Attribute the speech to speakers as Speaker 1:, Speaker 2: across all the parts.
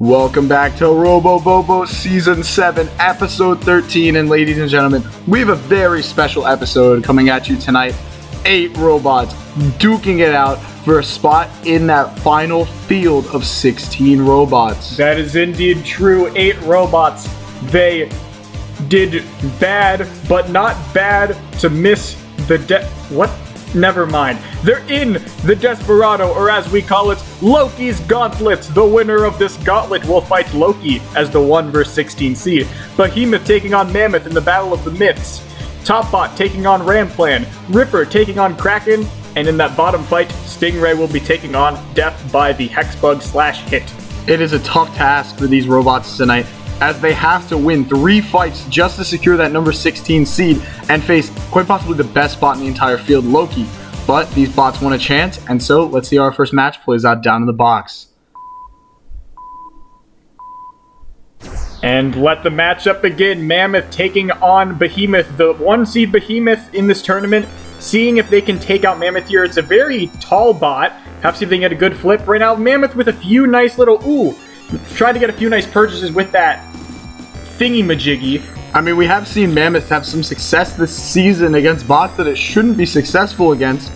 Speaker 1: Welcome back to Robo Bobo Season 7, Episode 13, and ladies and gentlemen, we have a very special episode coming at you tonight. 8 robots duking it out for a spot in that final field of 16 robots.
Speaker 2: That is indeed true. 8 robots. They did bad, but not bad to miss the what? Never mind. They're in the Desperado, or as we call it, Loki's Gauntlet. The winner of this gauntlet will fight Loki as the 1 vs 16 seed. Behemoth taking on Mammoth in the Battle of the Myths. Topbot taking on Ramplan. Ripper taking on Kraken. And in that bottom fight, Stingray will be taking on Death by the Hexbug/Hit.
Speaker 1: It is a tough task for these robots tonight, as they have to win 3 fights just to secure that number 16 seed and face quite possibly the best bot in the entire field, Loki. But these bots want a chance, and so let's see how our first match plays out down in the box.
Speaker 2: And let the matchup begin. Mammoth taking on Behemoth, the 1 seed Behemoth in this tournament, seeing if they can take out Mammoth here. It's a very tall bot. Have to see if they can get a good flip. Right now, Mammoth with a few nice little, trying to get a few nice purchases with that thingy-majiggy.
Speaker 1: I mean, we have seen Mammoth have some success this season against bots that it shouldn't be successful against.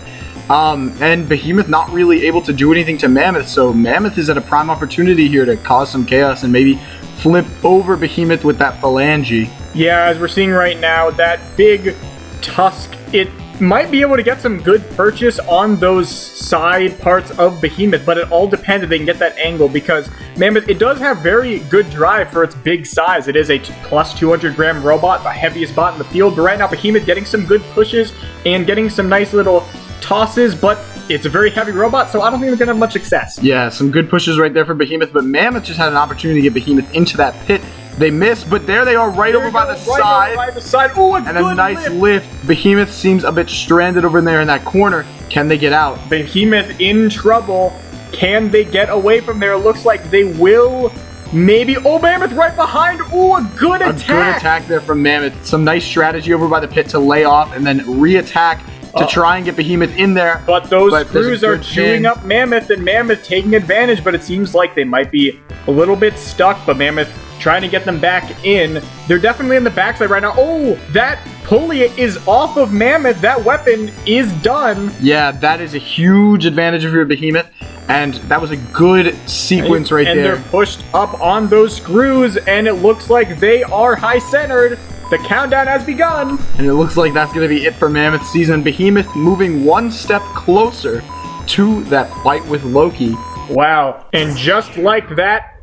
Speaker 1: And Behemoth not really able to do anything to Mammoth, so Mammoth is at a prime opportunity here to cause some chaos and maybe flip over Behemoth with that phalange.
Speaker 2: Yeah, as we're seeing right now, that big tusk, it might be able to get some good purchase on those side parts of Behemoth, but it all depends if they can get that angle, because Mammoth, it does have very good drive for its big size. It is a plus 200 gram robot, the heaviest bot in the field, but right now Behemoth getting some good pushes and getting some nice little tosses, but it's a very heavy robot, so I don't think they're going to have much success.
Speaker 1: Yeah, some good pushes right there for Behemoth, but Mammoth just had an opportunity to get Behemoth into that pit. They missed, but there they are right over by the side.
Speaker 2: Oh,
Speaker 1: and a nice lift. Behemoth seems a bit stranded over there in that corner. Can they get out?
Speaker 2: Behemoth in trouble. Can they get away from there? Looks like they will. Maybe. Oh, Mammoth right behind. Oh, a good attack.
Speaker 1: A good attack there from Mammoth. Some nice strategy over by the pit to lay off and then re-attack to try and get Behemoth in there.
Speaker 2: But those screws are chewing up Mammoth, and Mammoth taking advantage, but it seems like they might be a little bit stuck, but Mammoth trying to get them back in. They're definitely in the backside right now. Oh, that pulley is off of Mammoth. That weapon is done.
Speaker 1: Yeah, that is a huge advantage of your Behemoth, and that was a good sequence right there.
Speaker 2: And they're pushed up on those screws, and it looks like they are high-centered. The countdown has begun.
Speaker 1: And it looks like that's going to be it for Mammoth season. Behemoth moving 1 step closer to that fight with Loki.
Speaker 2: Wow. And just like that,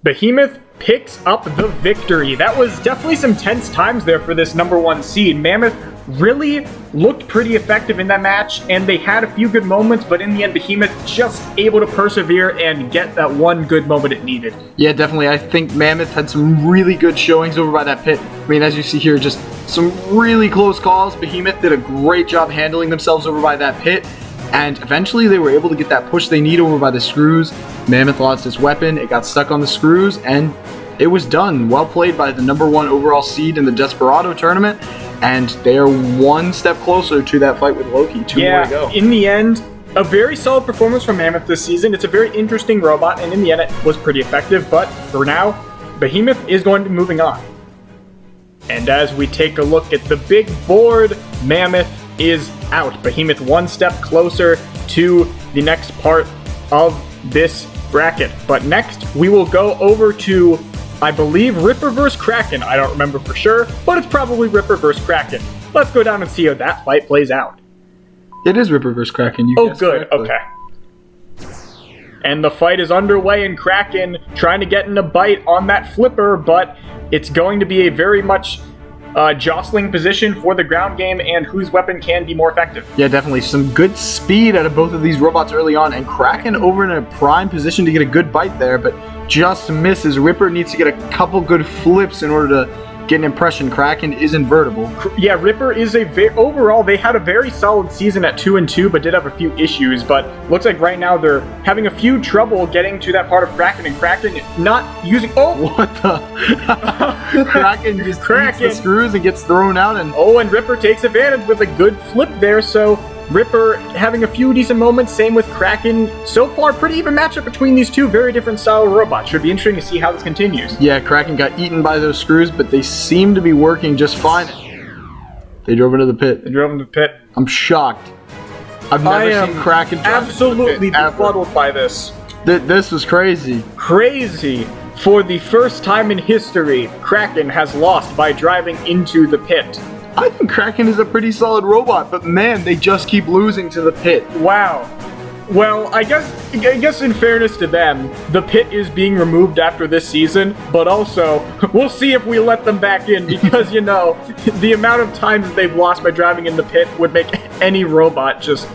Speaker 2: Behemoth picks up the victory. That was definitely some tense times there for this number 1 seed. Mammoth really looked pretty effective in that match, and they had a few good moments, but in the end, Behemoth just able to persevere and get that one good moment it needed.
Speaker 1: Yeah, definitely. I think Mammoth had some really good showings over by that pit. I mean, as you see here, just some really close calls. Behemoth did a great job handling themselves over by that pit, and eventually they were able to get that push they need over by the screws. Mammoth lost its weapon, it got stuck on the screws, and it was done. Well played by the number 1 overall seed in the Desperado tournament, and they are 1 step closer to that fight with Loki. 2 more to go.
Speaker 2: In the end, a very solid performance from Mammoth this season. It's a very interesting robot, and in the end it was pretty effective, but for now, Behemoth is going to be moving on. And as we take a look at the big board, Mammoth is out. Behemoth 1 step closer to the next part of this bracket. But next, we will go over to, I believe, Ripper vs. Kraken. I don't remember for sure, but it's probably Ripper vs. Kraken. Let's go down and see how that fight plays out.
Speaker 1: It is Ripper vs. Kraken.
Speaker 2: Oh, good. Correctly. Okay. And the fight is underway, and Kraken trying to get in a bite on that flipper, but it's going to be a very much jostling position for the ground game and whose weapon can be more effective.
Speaker 1: Yeah, definitely. Some good speed out of both of these robots early on, and Kraken over in a prime position to get a good bite there, but just misses. Ripper needs to get a couple good flips in order to get an impression. Kraken is invertible.
Speaker 2: Yeah, Ripper is overall, they had a very solid season at 2-2, but did have a few issues, but looks like right now they're having a few trouble getting to that part of Kraken, and Kraken not using,
Speaker 1: what the? Kraken just eats the screws and gets thrown out, and
Speaker 2: and Ripper takes advantage with a good flip there, so Ripper having a few decent moments, same with Kraken. So far, pretty even matchup between these two very different style robots. Should be interesting to see how this continues.
Speaker 1: Yeah, Kraken got eaten by those screws, but they seem to be working just fine. They drove into the pit.
Speaker 2: They drove into the pit.
Speaker 1: I'm shocked. I've never seen Kraken drive
Speaker 2: absolutely
Speaker 1: into the pit,
Speaker 2: befuddled by this.
Speaker 1: This was crazy.
Speaker 2: Crazy. For the first time in history, Kraken has lost by driving into the pit.
Speaker 1: I think Kraken is a pretty solid robot, but man, they just keep losing to the pit.
Speaker 2: Wow. Well, I guess in fairness to them, the pit is being removed after this season, but also, we'll see if we let them back in, because, you know, the amount of times that they've lost by driving in the pit would make any robot just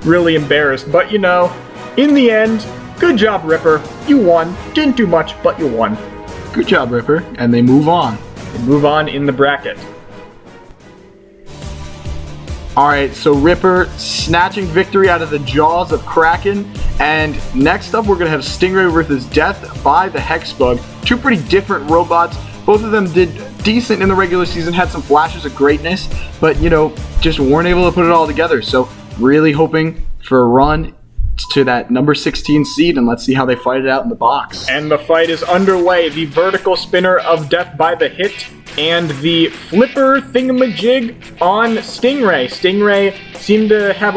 Speaker 2: really embarrassed. But, you know, in the end, good job, Ripper. You won. Didn't do much, but you won.
Speaker 1: Good job, Ripper. And they move on.
Speaker 2: They move on in the bracket.
Speaker 1: Alright, so Ripper snatching victory out of the jaws of Kraken. And next up, we're going to have Stingray versus Death by the Hexbug. Two pretty different robots. Both of them did decent in the regular season, had some flashes of greatness, but, you know, just weren't able to put it all together. So really hoping for a run to that number 16 seed, and let's see how they fight it out in the box.
Speaker 2: And the fight is underway. The vertical spinner of Death by the Hit and the flipper thingamajig on Stingray. Stingray seemed to have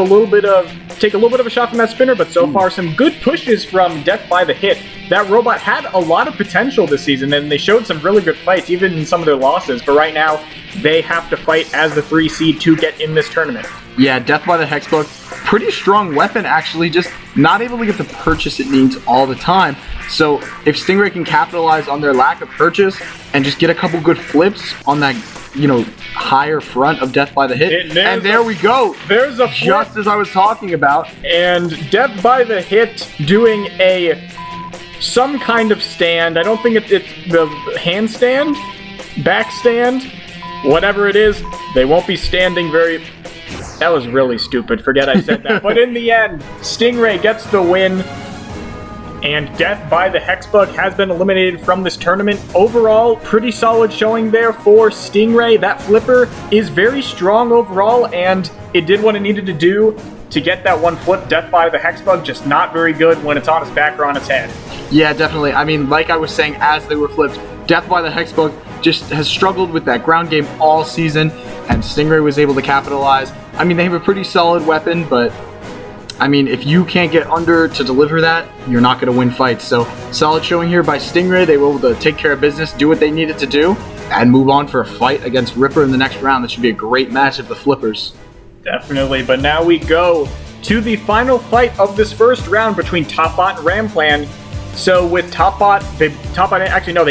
Speaker 2: take a little bit of a shot from that spinner, but so far some good pushes from Death by the Hit. That robot had a lot of potential this season, and they showed some really good fights, even in some of their losses, but right now they have to fight as the 3 seed to get in this tournament.
Speaker 1: Yeah, Death by the Hexbug, pretty strong weapon actually, just not able to get the purchase it needs all the time. So if Stingray can capitalize on their lack of purchase and just get a couple good flips on that, you know, higher front of Death by the Hit, and there we go.
Speaker 2: There's a flip.
Speaker 1: Just as I was talking about.
Speaker 2: And Death by the Hit doing some kind of stand. I don't think it's the handstand, backstand, whatever it is. They won't be standing very... That was really stupid. Forget I said that. But in the end, Stingray gets the win, and Death by the Hexbug has been eliminated from this tournament. Overall, pretty solid showing there for Stingray. That flipper is very strong overall, and it did what it needed to do to get that one flip. Death by the Hexbug just not very good when it's on its back or on its head.
Speaker 1: Yeah, definitely. I mean, like I was saying as they were flipped, Death by the Hexbug just has struggled with that ground game all season, and Stingray was able to capitalize. I mean, they have a pretty solid weapon, but I mean, if you can't get under to deliver that, you're not going to win fights. So, solid showing here by Stingray. They were able to take care of business, do what they needed to do, and move on for a fight against Ripper in the next round. That should be a great match of the flippers.
Speaker 2: Definitely, but now we go to the final fight of this first round between Topbot and Ramplan. So with Topbot, they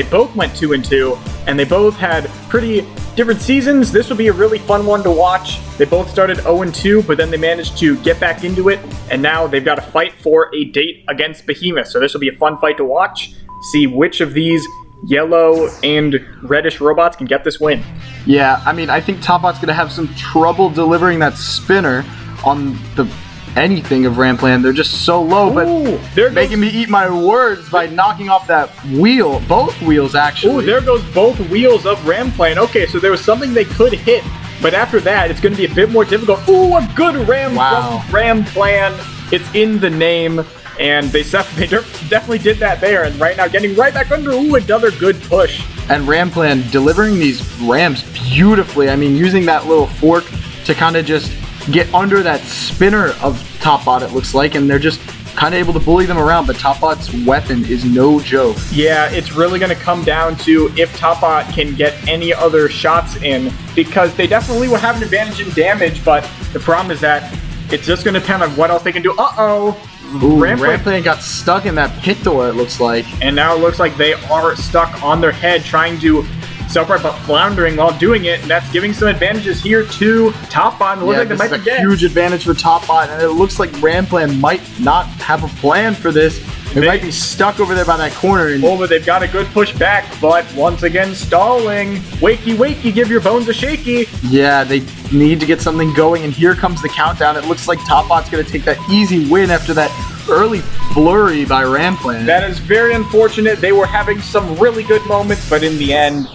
Speaker 2: both went 2-2, and they both had pretty different seasons. This will be a really fun one to watch. They both started 0-2, but then they managed to get back into it, and now they've got to fight for a date against Behemoth. So this will be a fun fight to watch. See which of these yellow and reddish robots can get this win.
Speaker 1: Yeah, I mean, I think Topbot's going to have some trouble delivering that spinner on the anything of Ramplan. They're just so low, but they're making me eat my words by knocking off that wheel. Both wheels, actually.
Speaker 2: Ooh, there goes both wheels of Ramplan. Okay, so there was something they could hit, but after that, it's going to be a bit more difficult. Ooh, a good ram from Ramplan. It's in the name, and they definitely did that there, and right now getting right back under. Ooh, another good push.
Speaker 1: And Ramplan delivering these rams beautifully. I mean, using that little fork to kind of just get under that spinner of Topbot, it looks like, and they're just kind of able to bully them around, but Topbot's weapon is no joke.
Speaker 2: Yeah, it's really going to come down to if Topbot can get any other shots in, because they definitely will have an advantage in damage, but the problem is that it's just going to depend on what else they can do. Uh-oh!
Speaker 1: Ramplan got stuck in that pit door, it looks like.
Speaker 2: And now it looks like they are stuck on their head, trying to self-right, but floundering while doing it, and that's giving some advantages here to Topbot. It looks like they might
Speaker 1: be a huge advantage for Topbot, and it looks like Ramplan might not have a plan for this. They might be stuck over there by that corner.
Speaker 2: But they've got a good push back, but once again stalling. Wakey, wakey, give your bones a shaky.
Speaker 1: Yeah, they need to get something going, and here comes the countdown. It looks like Topbot's going to take that easy win after that early flurry by Ramplan.
Speaker 2: That is very unfortunate. They were having some really good moments, but in the end,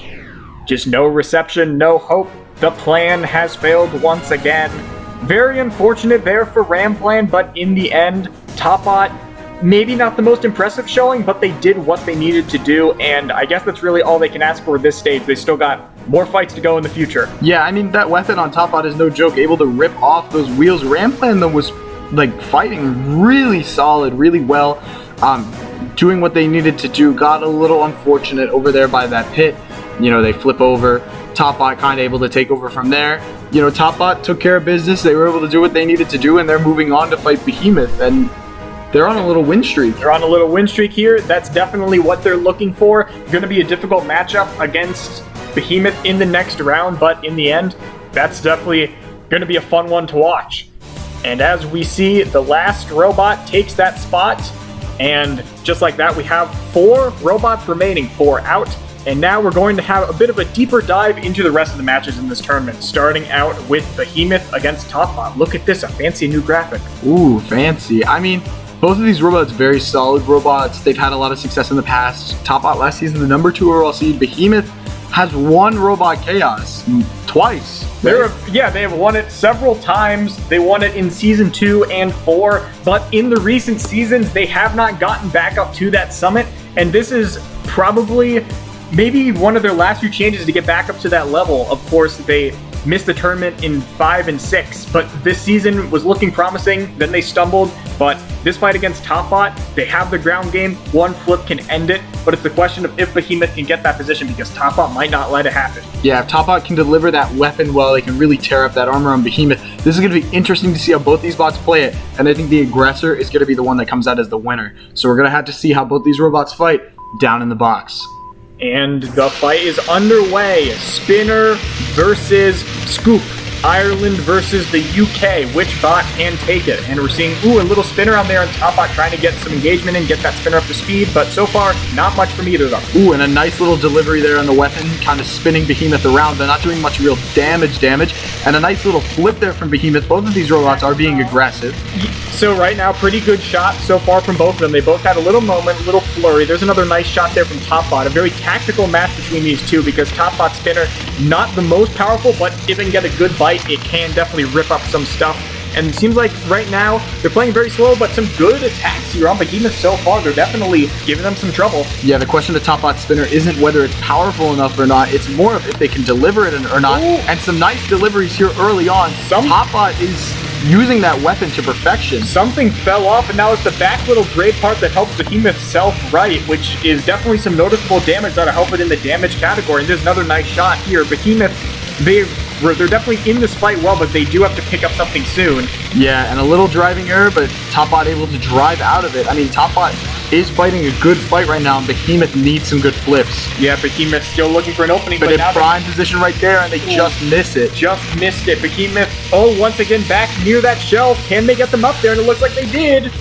Speaker 2: just no reception, no hope. The plan has failed once again. very unfortunate there for Ramplan, but in the end, Topbot, maybe not the most impressive showing, but they did what they needed to do, and I guess that's really all they can ask for at this stage. They still got more fights to go in the future.
Speaker 1: Yeah, I mean, that weapon on Topbot is no joke, able to rip off those wheels. Ramplan, though, was like fighting really solid, really well, doing what they needed to do. Got a little unfortunate over there by that pit. You know, they flip over. Topbot kind of able to take over from there. You know, Topbot took care of business. They were able to do what they needed to do, and they're moving on to fight Behemoth, and they're on a little win streak.
Speaker 2: They're on a little win streak here. That's definitely what they're looking for. Going to be a difficult matchup against Behemoth in the next round, but in the end, that's definitely going to be a fun one to watch. And as we see, the last robot takes that spot, and just like that, we have 4 robots remaining, 4 out. And now we're going to have a bit of a deeper dive into the rest of the matches in this tournament, starting out with Behemoth against Topbot. Look at this, a fancy new graphic.
Speaker 1: Ooh, fancy. I mean, both of these robots, very solid robots. They've had a lot of success in the past. Topbot last season, the number 2 overall seed. Behemoth has won Robot Chaos twice.
Speaker 2: They have won it several times. They won it in Season 2 and 4, but in the recent seasons, they have not gotten back up to that summit, and this is probably maybe one of their last few changes to get back up to that level. Of course, they missed the tournament in 5 and 6, but this season was looking promising. Then they stumbled, but this fight against Topbot, they have the ground game. One flip can end it, but it's the question of if Behemoth can get that position, because Topbot might not let it happen.
Speaker 1: Yeah, if Topbot can deliver that weapon well, they can really tear up that armor on Behemoth. This is going to be interesting to see how both these bots play it, and I think the aggressor is going to be the one that comes out as the winner. So we're going to have to see how both these robots fight down in the box.
Speaker 2: And the fight is underway. Spinner versus Scoop. Ireland versus the UK. Which bot can take it? And we're seeing, a little Spinner on there on Topbot trying to get some engagement and get that Spinner up to speed, but so far, not much from either of them.
Speaker 1: Ooh, and a nice little delivery there on the weapon, kind of spinning Behemoth around. They're not doing much real damage, and a nice little flip there from Behemoth. Both of these robots are being aggressive.
Speaker 2: So right now, pretty good shot so far from both of them. They both had a little moment, a little flurry. There's another nice shot there from Topbot. A very tactical match between these two, because Topbot Spinner, not the most powerful, but if it can get a good bite, it can definitely rip up some stuff. And it seems like right now, they're playing very slow, but some good attacks here on Behemoth so far. They're definitely giving them some trouble.
Speaker 1: Yeah, the question to Topbot Spinner isn't whether it's powerful enough or not. It's more of if they can deliver it or not. Ooh. And some nice deliveries here early on. Topbot is using that weapon to perfection.
Speaker 2: Something fell off, and now it's the back little gray part that helps Behemoth self-right, which is definitely some noticeable damage that'll help it in the damage category. And there's another nice shot here. Behemoth, they're definitely in this fight well, but they do have to pick up something soon.
Speaker 1: Yeah, and a little driving error, but Topbot able to drive out of it. I mean, Topbot is fighting a good fight right now, and Behemoth needs some good flips.
Speaker 2: Yeah, Behemoth still looking for an opening,
Speaker 1: but in prime position right there, and they just miss it.
Speaker 2: Just missed it. Behemoth, once again back near that shelf. Can they get them up there? And it looks like they did.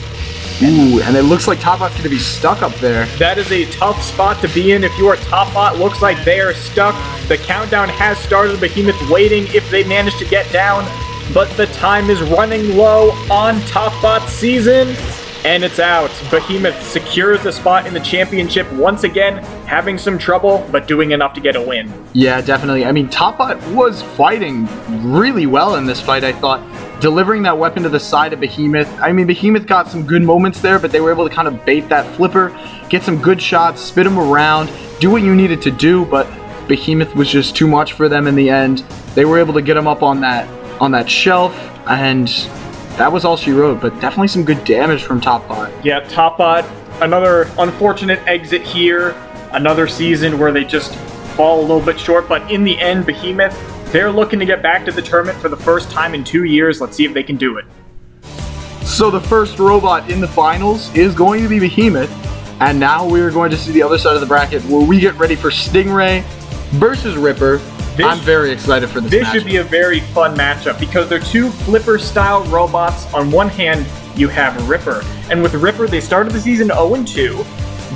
Speaker 1: Ooh, and it looks like Topbot's going to be stuck up there.
Speaker 2: That is a tough spot to be in if you are Topbot. Looks like they are stuck. The countdown has started. Behemoth waiting if they manage to get down, but the time is running low on Topbot's season, and it's out. Behemoth secures the spot in the championship once again, having some trouble, but doing enough to get a win.
Speaker 1: Yeah, definitely. I mean, Topbot was fighting really well in this fight, I thought. Delivering that weapon to the side of Behemoth. I mean, Behemoth got some good moments there, but they were able to kind of bait that flipper, get some good shots, spit them around, do what you needed to do, but Behemoth was just too much for them in the end. They were able to get him up on that shelf, and that was all she wrote, but definitely some good damage from Topbot.
Speaker 2: Yeah, Topbot, another unfortunate exit here, another season where they just fall a little bit short, but in the end, Behemoth, they're looking to get back to the tournament for the first time in 2 years. Let's see if they can do it.
Speaker 1: So the first robot in the finals is going to be Behemoth, and now we're going to see the other side of the bracket where we get ready for Stingray versus Ripper. I'm very excited for this matchup.
Speaker 2: This should be a very fun matchup because they're two flipper-style robots. On one hand, you have Ripper, and with Ripper, they started the season 0-2,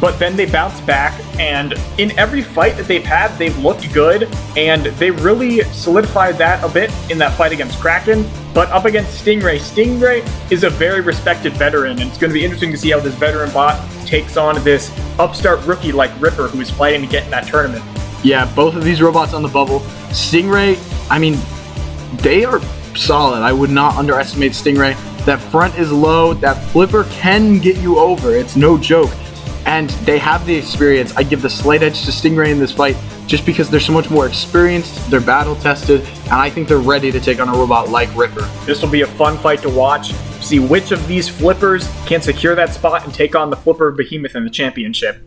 Speaker 2: but then they bounced back, and in every fight that they've had, they've looked good, and they really solidified that a bit in that fight against Kraken. But up against Stingray, Stingray is a very respected veteran, and it's going to be interesting to see how this veteran bot takes on this upstart rookie like Ripper, who is fighting to get in that tournament.
Speaker 1: Yeah, both of these robots on the bubble. Stingray, I mean, they are solid. I would not underestimate Stingray. That front is low. That flipper can get you over. It's no joke. And they have the experience. I give the slight edge to Stingray in this fight just because they're so much more experienced, they're battle tested, and I think they're ready to take on a robot like Ripper.
Speaker 2: This will be a fun fight to watch. See which of these flippers can secure that spot and take on the flipper of Behemoth in the championship.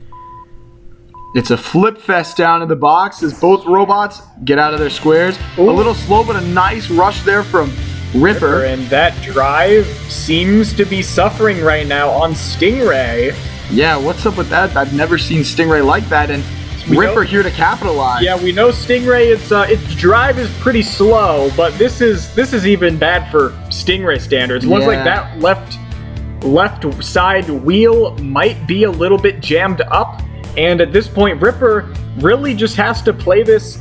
Speaker 1: It's a flip fest down in the box as both robots get out of their squares. Ooh. A little slow, but a nice rush there from Ripper.
Speaker 2: And that drive seems to be suffering right now on Stingray.
Speaker 1: Yeah, what's up with that? I've never seen Stingray like that, and Ripper here to capitalize.
Speaker 2: Yeah, we know Stingray, its drive is pretty slow, but this is even bad for Stingray standards. It looks like that left side wheel might be a little bit jammed up, and at this point, Ripper really just has to play this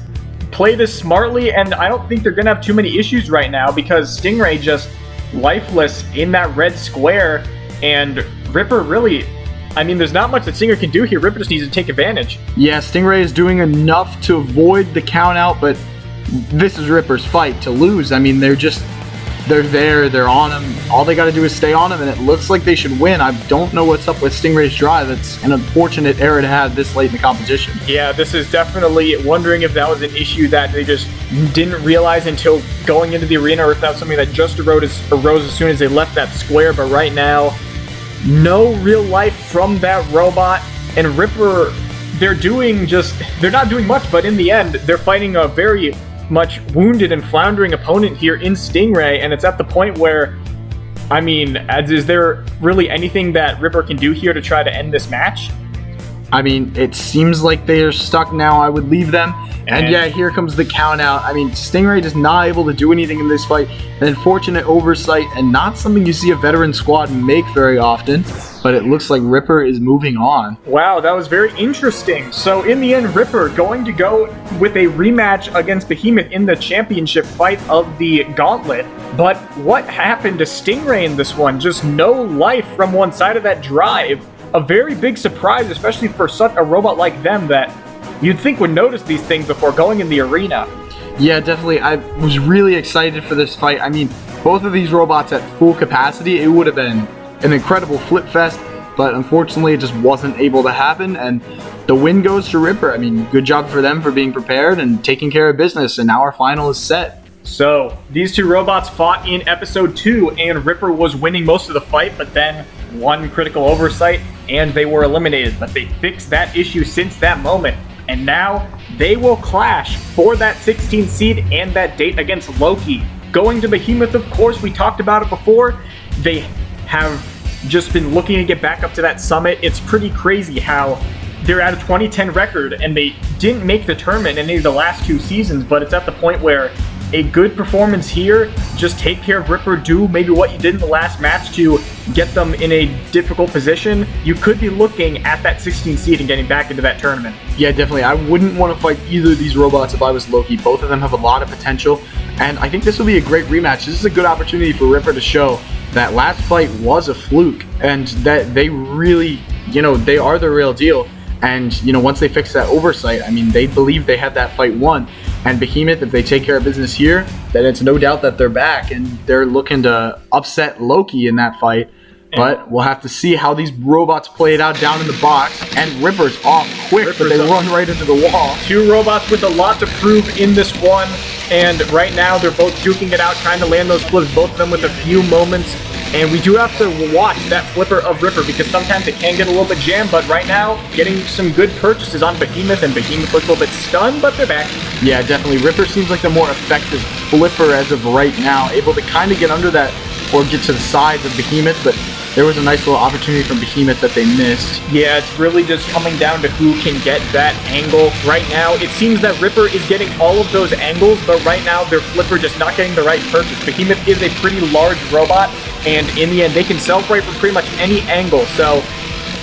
Speaker 2: smartly, and I don't think they're gonna have too many issues right now because Stingray just lifeless in that red square, and Ripper really, I mean, there's not much that Stingray can do here. Ripper just needs to take advantage.
Speaker 1: Yeah, Stingray is doing enough to avoid the count out, but this is Ripper's fight to lose. I mean, they're there, they're on him. All they got to do is stay on him, and it looks like they should win. I don't know what's up with Stingray's drive. It's an unfortunate error to have this late in the competition.
Speaker 2: Yeah, this is definitely wondering if that was an issue that they just didn't realize until going into the arena, or if that was something that just arose as soon as they left that square. But right now, no real life from that robot, and Ripper, they're not doing much, but in the end, they're fighting a very much wounded and floundering opponent here in Stingray, and it's at the point where, I mean, is there really anything that Ripper can do here to try to end this match?
Speaker 1: I mean, it seems like they are stuck now. I would leave them. And yeah, here comes the count out. I mean, Stingray just not able to do anything in this fight. An unfortunate oversight and not something you see a veteran squad make very often. But it looks like Ripper is moving on.
Speaker 2: Wow, that was very interesting. So in the end, Ripper going to go with a rematch against Behemoth in the championship fight of the Gauntlet. But what happened to Stingray in this one? Just no life from one side of that drive. A very big surprise, especially for such a robot like them that you'd think would notice these things before going in the arena.
Speaker 1: Yeah, definitely. I was really excited for this fight. I mean, both of these robots at full capacity, it would have been an incredible flip fest, but unfortunately it just wasn't able to happen, and the win goes to Ripper. I mean, good job for them for being prepared and taking care of business, and now our final is set.
Speaker 2: So, these two robots fought in episode 2, and Ripper was winning most of the fight, but then one critical oversight, and they were eliminated. But they fixed that issue since that moment, and now they will clash for that 16th seed and that date against Loki. Going to Behemoth, of course, we talked about it before. They have just been looking to get back up to that summit. It's pretty crazy how they're at a 2010 record, and they didn't make the tournament in any of the last 2 seasons, but it's at the point where a good performance here, just take care of Ripper, do maybe what you did in the last match to get them in a difficult position, you could be looking at that 16th seed and getting back into that tournament.
Speaker 1: Yeah, definitely. I wouldn't want to fight either of these robots if I was Loki. Both of them have a lot of potential, and I think this will be a great rematch. This is a good opportunity for Ripper to show that last fight was a fluke, and that they really, they are the real deal. And, once they fix that oversight, I mean, they believe they had that fight won. And Behemoth, if they take care of business here, then it's no doubt that they're back, and they're looking to upset Loki in that fight. But we'll have to see how these robots play it out down in the box. And Ripper's off quick, but they run right into the wall.
Speaker 2: 2 robots with a lot to prove in this one. And right now, they're both duking it out, trying to land those flips, both of them with a few moments. And we do have to watch that flipper of Ripper because sometimes it can get a little bit jammed, but right now, getting some good purchases on Behemoth, and Behemoth looks a little bit stunned, but they're back.
Speaker 1: Yeah, definitely. Ripper seems like the more effective flipper as of right now, able to kind of get under that or get to the sides of Behemoth, but there was a nice little opportunity from Behemoth that they missed.
Speaker 2: Yeah, it's really just coming down to who can get that angle. Right now, it seems that Ripper is getting all of those angles, but right now, their flipper just not getting the right purchase. Behemoth is a pretty large robot, and in the end, they can self-right from pretty much any angle, so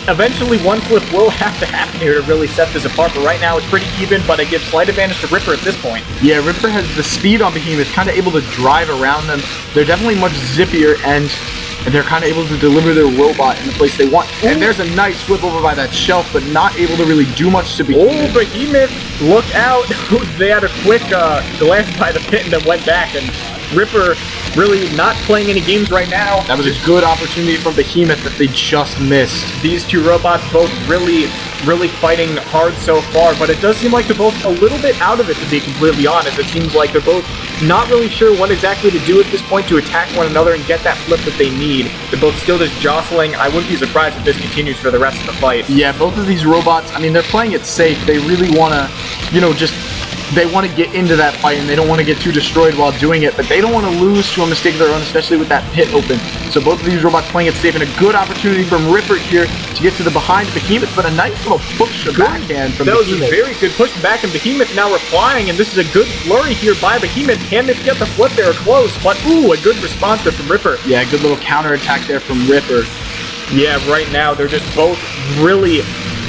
Speaker 2: eventually one flip will have to happen here to really set this apart, but right now it's pretty even, but it gives slight advantage to Ripper at this point.
Speaker 1: Yeah, Ripper has the speed on Behemoth, kind of able to drive around them. They're definitely much zippier, and they're kind of able to deliver their robot in the place they want. Ooh. And there's a nice flip over by that shelf, but not able to really do much to Behemoth.
Speaker 2: Oh, Behemoth, look out. They had a quick glance by the pit and then went back, and Ripper really not playing any games right now.
Speaker 1: That was a good opportunity from Behemoth that they just missed.
Speaker 2: These two robots both really fighting hard so far, but it does seem like they're both a little bit out of it, to be completely honest. It seems like they're both not really sure what exactly to do at this point to attack one another and get that flip that they need. They're both still just jostling. I wouldn't be surprised if this continues for the rest of the fight.
Speaker 1: Yeah, both of these robots, I mean, they're playing it safe. They really want to, they want to get into that fight, and they don't want to get too destroyed while doing it, but they don't want to lose to a mistake of their own, especially with that pit open. So both of these robots playing it safe, and a good opportunity from Ripper here to get to the behind Behemoth, but a nice little push to backhand from Behemoth.
Speaker 2: That was a very good push back, and Behemoth now replying, and this is a good flurry here by Behemoth. Can they get the flip there close? But ooh, a good response there from Ripper.
Speaker 1: Yeah, good little counter attack there from Ripper.
Speaker 2: Yeah, right now they're just both really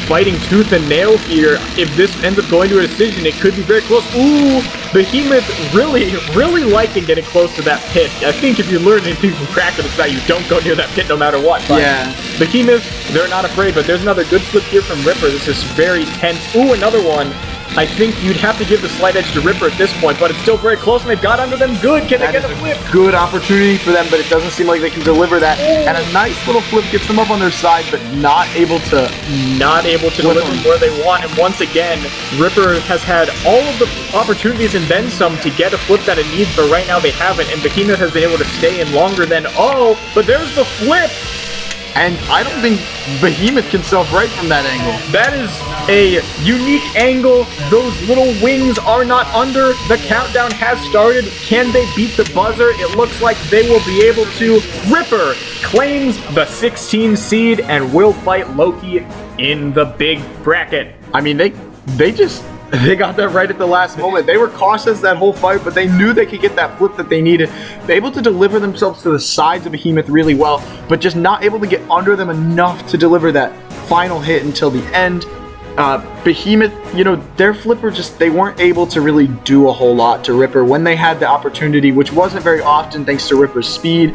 Speaker 2: fighting tooth and nail here. If this ends up going to a decision, it could be very close. Ooh, Behemoth really liking getting close to that pit. I think if you learn anything from Kraken, it's that you don't go near that pit no matter what. But
Speaker 1: yeah.
Speaker 2: Behemoth, they're not afraid, but there's another good flip here from Ripper. This is very tense. Ooh, another one. I think you'd have to give the slight edge to Ripper at this point, but it's still very close, and they've got under them good. Can they get a flip?
Speaker 1: Good opportunity for them, but it doesn't seem like they can deliver that. And a nice little flip gets them up on their side, but not able to
Speaker 2: deliver them where they want. And once again, Ripper has had all of the opportunities and then some to get a flip that it needs, but right now they haven't, and Behemoth has been able to stay in longer than, but there's the flip!
Speaker 1: And I don't think Behemoth can self-right from that angle.
Speaker 2: That is a unique angle. Those little wings are not under. The countdown has started. Can they beat the buzzer? It looks like they will be able to. Ripper claims the 16 seed and will fight Loki in the big bracket.
Speaker 1: I mean, they got that right at the last moment. They were cautious that whole fight, but they knew they could get that flip that they needed. They're able to deliver themselves to the sides of Behemoth really well, but just not able to get under them enough to deliver that final hit until the end. Behemoth, their flipper they weren't able to really do a whole lot to Ripper when they had the opportunity, which wasn't very often thanks to Ripper's speed.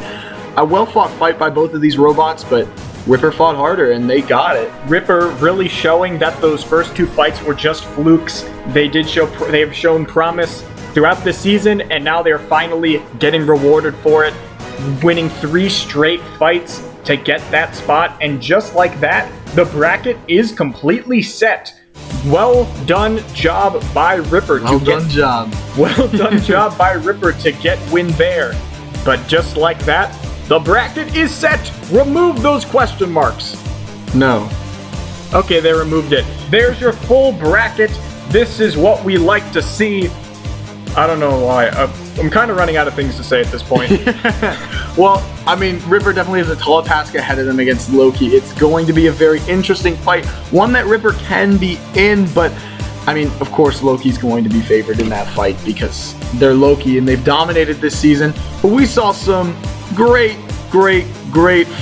Speaker 1: A well-fought fight by both of these robots, but Ripper fought harder, and they got it.
Speaker 2: Ripper really showing that those first two fights were just flukes. They have shown promise throughout the season, and now they're finally getting rewarded for it, winning 3 straight fights to get that spot, and just like that, the bracket is completely set. Well done job by Ripper.
Speaker 1: Well done
Speaker 2: job by Ripper to get win there. But just like that, the bracket is set! Remove those question marks!
Speaker 1: No.
Speaker 2: Okay, they removed it. There's your full bracket. This is what we like to see. I don't know why. I'm kind of running out of things to say at this point.
Speaker 1: Well, I mean, Ripper definitely has a tall task ahead of them against Loki. It's going to be a very interesting fight. One that Ripper can be in, but I mean, of course, Loki's going to be favored in that fight because they're Loki and they've dominated this season. But we saw some great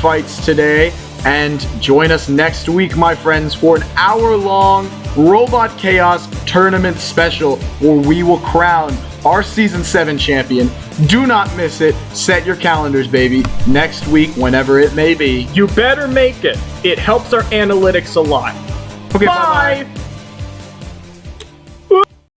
Speaker 1: fights today, and join us next week, my friends, for an hour-long Robot Chaos tournament special where we will crown our Season 7 champion. Do not miss it. Set your calendars, baby. Next week, whenever it may be.
Speaker 2: You better make it. It helps our analytics a lot.
Speaker 1: Okay,
Speaker 2: bye!